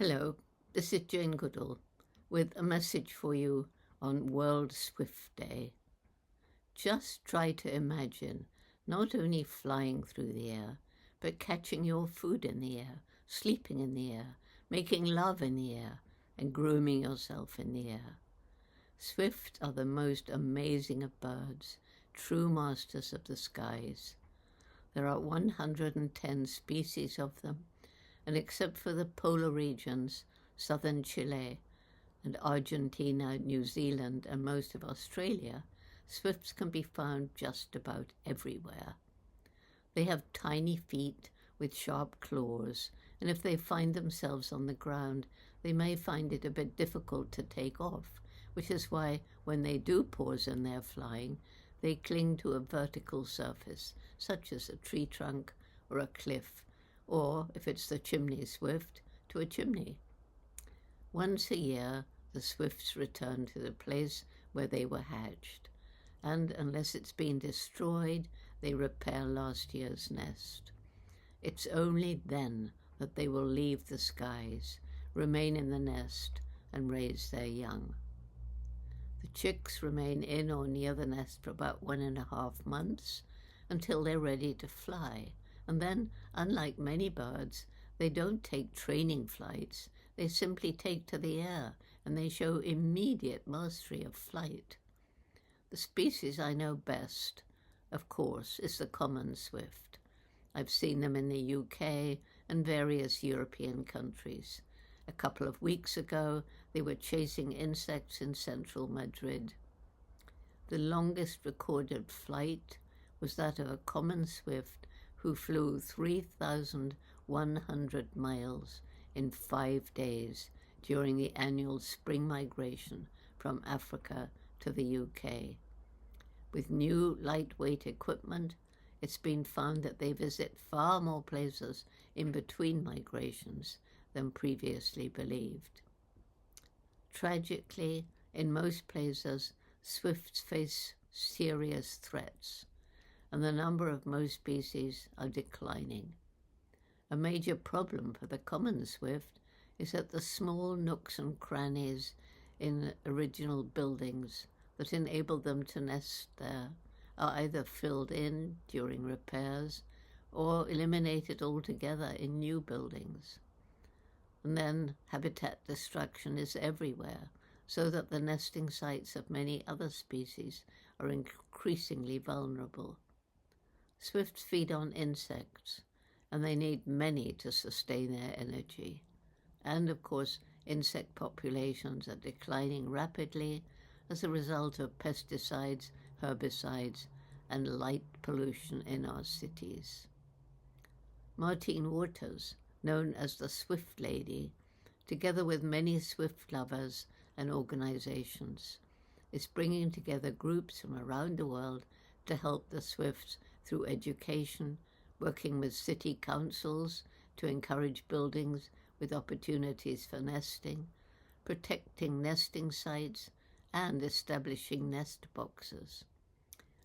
Hello, this is Jane Goodall with a message for you on World Swift Day. Just try to imagine not only flying through the air, but catching your food in the air, sleeping in the air, making love in the air, and grooming yourself in the air. Swifts are the most amazing of birds, true masters of the skies. There are 110 species of them, and except for the polar regions, southern Chile and Argentina, New Zealand, and most of Australia, swifts can be found just about everywhere. They have tiny feet with sharp claws, and if they find themselves on the ground, they may find it a bit difficult to take off, which is why when they do pause in their flying, they cling to a vertical surface, such as a tree trunk or a cliff, or, if it's the chimney swift, to a chimney. Once a year, the swifts return to the place where they were hatched, and unless it's been destroyed, they repair last year's nest. It's only then that they will leave the skies, remain in the nest, and raise their young. The chicks remain in or near the nest for about 1.5 months until they're ready to fly. And then, unlike many birds, they don't take training flights. They simply take to the air, and they show immediate mastery of flight. The species I know best, of course, is the common swift. I've seen them in the UK and various European countries. A couple of weeks ago, they were chasing insects in central Madrid. The longest recorded flight was that of a common swift who flew 3,100 miles in 5 days during the annual spring migration from Africa to the UK. With new lightweight equipment, it's been found that they visit far more places in between migrations than previously believed. Tragically, in most places, swifts face serious threats, and the number of most species are declining. A major problem for the common swift is that the small nooks and crannies in original buildings that enable them to nest there are either filled in during repairs or eliminated altogether in new buildings. And then habitat destruction is everywhere, so that the nesting sites of many other species are increasingly vulnerable. Swifts feed on insects, and they need many to sustain their energy. And of course, insect populations are declining rapidly as a result of pesticides, herbicides, and light pollution in our cities. Martine Wauters, known as the Swift Lady, together with many swift lovers and organizations, is bringing together groups from around the world to help the swifts through education, working with city councils to encourage buildings with opportunities for nesting, protecting nesting sites, and establishing nest boxes.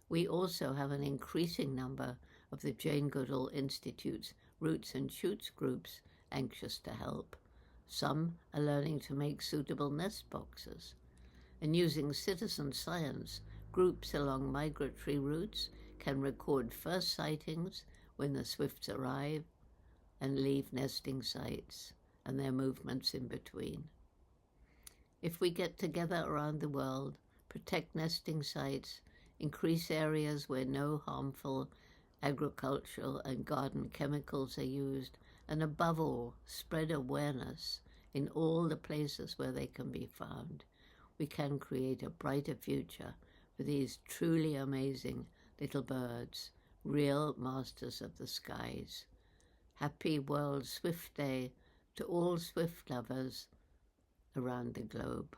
We also have an increasing number of the Jane Goodall Institute's Roots and Shoots groups anxious to help. Some are learning to make suitable nest boxes. And using citizen science, groups along migratory routes can record first sightings when the swifts arrive and leave nesting sites and their movements in between. If we get together around the world, protect nesting sites, increase areas where no harmful agricultural and garden chemicals are used, and above all, spread awareness in all the places where they can be found, we can create a brighter future for these truly amazing little birds, real masters of the skies. Happy World Swift Day to all swift lovers around the globe.